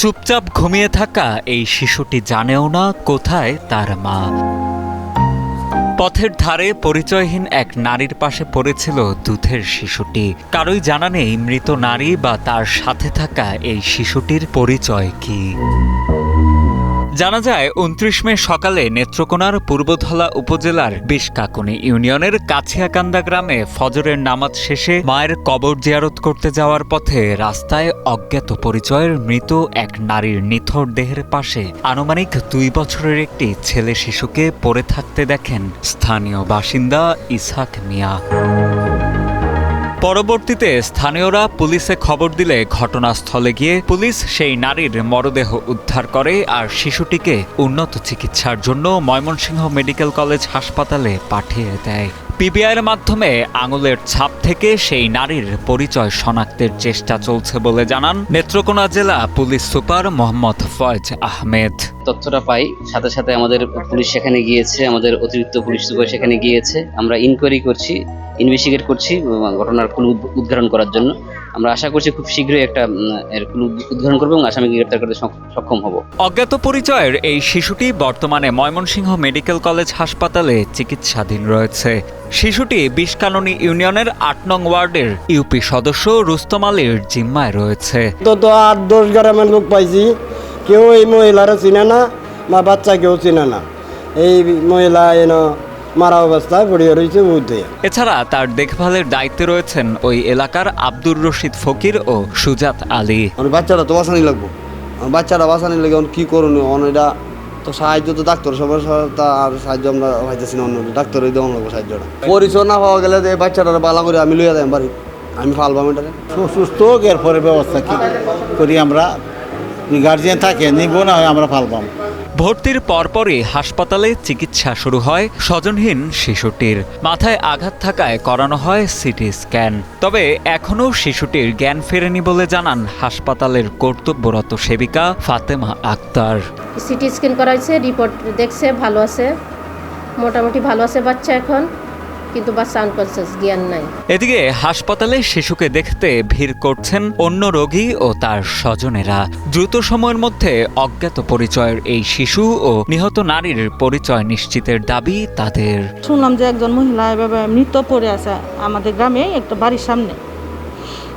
চুপচাপ ঘুমিয়ে থাকা এই শিশুটি জানেও না কোথায় তার মা। পথের ধারে পরিচয়হীন এক নারীর পাশে পড়েছিল দুধের শিশুটি। কারোই জানা নেই মৃত নারী বা তার সাথে থাকা এই শিশুটির পরিচয় কি। জানা যায় ২৯ মে সকালে নেত্রকোনার পূর্বধলা উপজেলার বিশকাকুনি ইউনিয়নের কাছিয়াকান্দা গ্রামে ফজরের নামাজ শেষে মায়ের কবর জিয়ারত করতে যাওয়ার পথে রাস্তায় অজ্ঞাত পরিচয়ের মৃত এক নারীর নিথর দেহের পাশে আনুমানিক ২ বছরের একটি ছেলে শিশুকে পড়ে থাকতে দেখেন স্থানীয় বাসিন্দা ইসহাক মিয়া। পরবর্তীতে স্থানীয়রা পুলিশে খবর দিলে ঘটনাস্থলে গিয়ে পুলিশ সেই নারীর মরদেহ উদ্ধার করে আর শিশুটিকে উন্নত চিকিৎসার জন্য ময়মনসিংহ মেডিকেল কলেজ হাসপাতালে পাঠিয়ে দেয়। পিবিআইয়ের মাধ্যমে আঙুলের ছাপ থেকে সেই নারীর পরিচয় শনাক্তের চেষ্টা চলছে বলে জানান নেত্রকোনা জেলা পুলিশ সুপার মোহাম্মদ ফয়েজ আহমেদ। তথ্যটা পাই সাথে সাথে আমাদের পুলিশ সেখানে গিয়েছে, আমাদের অতিরিক্ত পুলিশ সুপার সেখানে গিয়েছে। আমরা ইনকোয়ারি করছি, ইনভেস্টিগেট করছি ঘটনার ক্লু উদ্ঘাটন করার জন্য। আমরা আশা করছি খুব শীঘ্রই একটা ক্লু উদ্ঘাটন করবো এবং আসামিকে গ্রেপ্তার করতে সক্ষম হব। অজ্ঞাত পরিচয়ের এই শিশুটি বর্তমানে ময়মনসিংহ মেডিকেল কলেজ হাসপাতালে চিকিৎসাধীন রয়েছে। শিশুটি বিশকাননী ইউনিয়নের ৮ নং ওয়ার্ডের ইউপি সদস্য রুস্তম আলীর জিম্মায় রয়েছে। তো ৮-১০ গ্রামের লোক পাইছি, কেউ এই মহিলারা চিনে না বা বাচ্চা কেউ চিনে না। এই মহিলা মারা অবস্থায় পড়িয়ে রয়েছে বুঝতে। এছাড়া তার দেখভালের দায়িত্বে রয়েছেন ওই এলাকার আব্দুর রশিদ ফকির ও সুজাত আলী। বাচ্চাটা তো বাঁচানি লাগবো, বাচ্চাটা বাঁচানি লাগে কি করুন এটা তো সাহায্য তো ডাক্তার সবার আর সাহায্য আমরা পাইতেছি না, অন্য ডাক্তারই দেওয়া লাগবো সাহায্যটা। পরিচয় না পাওয়া গেলে এই বাচ্চাটা বালা করে আমি লইয়া যাই বাড়ি, আমি ফালবাম এটাকে। সুস্থ হোক এরপরে ব্যবস্থা কি করি আমরা, গার্জিয়ান থাকে নিব না হয় আমরা ফালবাম। ভর্তির পরপরই হাসপাতালে চিকিৎসা শুরু হয় স্বজনহীন শিশুটির। মাথায় আঘাত থাকায় করানো হয় সিটি স্ক্যান। তবে এখনও শিশুটির জ্ঞান ফেরেনি বলে জানান হাসপাতালের কর্তব্যরত সেবিকা ফাতেমা আক্তার। সিটি স্ক্যান করা হয়েছে, রিপোর্ট দেখছে, ভালো আছে, মোটামুটি ভালো আছে বাচ্চা এখন, কিন্তু বাচ্চা আনকনসিয়াস, জ্ঞান নাই। এদিকে হাসপাতালে শিশুকে দেখতে ভিড় করছেন অন্য রোগী ও তার স্বজনেরা। দ্রুত সময়ের মধ্যে অজ্ঞাত পরিচয়ের এই শিশু ও নিহত নারীর পরিচয় নিশ্চিতের দাবি তাদের। শুনলাম যে একজন মহিলা এভাবে মৃত পড়ে আছে আমাদের গ্রামে একটা বাড়ির সামনে।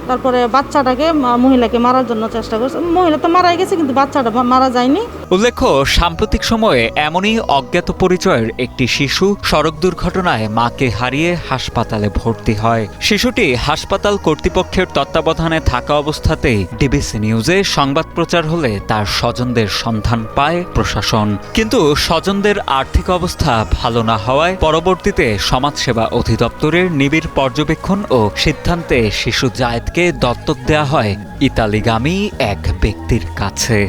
তারপরে বাচ্চাটাকে মহিলাকে মারার জন্য চেষ্টা করছে, মহিলা তো মারাই গেছে কিন্তু বাচ্চাটা মারা যায়নি। উল্লেখ্য, সাম্প্রতিক সময়ে এমনই অজ্ঞাত পরিচয়ের একটি শিশু সড়ক দুর্ঘটনায় মাকে হারিয়ে হাসপাতালে ভর্তি হয়। শিশুটি হাসপাতাল কর্তৃপক্ষের তত্ত্বাবধানে থাকা অবস্থাতেই ডিবিসি নিউজে সংবাদ প্রচার হলে তার স্বজনদের সন্ধান পায় প্রশাসন। কিন্তু স্বজনদের আর্থিক অবস্থা ভালো না হওয়ায় পরবর্তীতে সমাজসেবা অধিদপ্তরের নিবিড় পর্যবেক্ষণ ও সিদ্ধান্তে শিশু জায়েদকে দত্তক দেয়া হয় ইতালিগামী এক ব্যক্তির কাছে।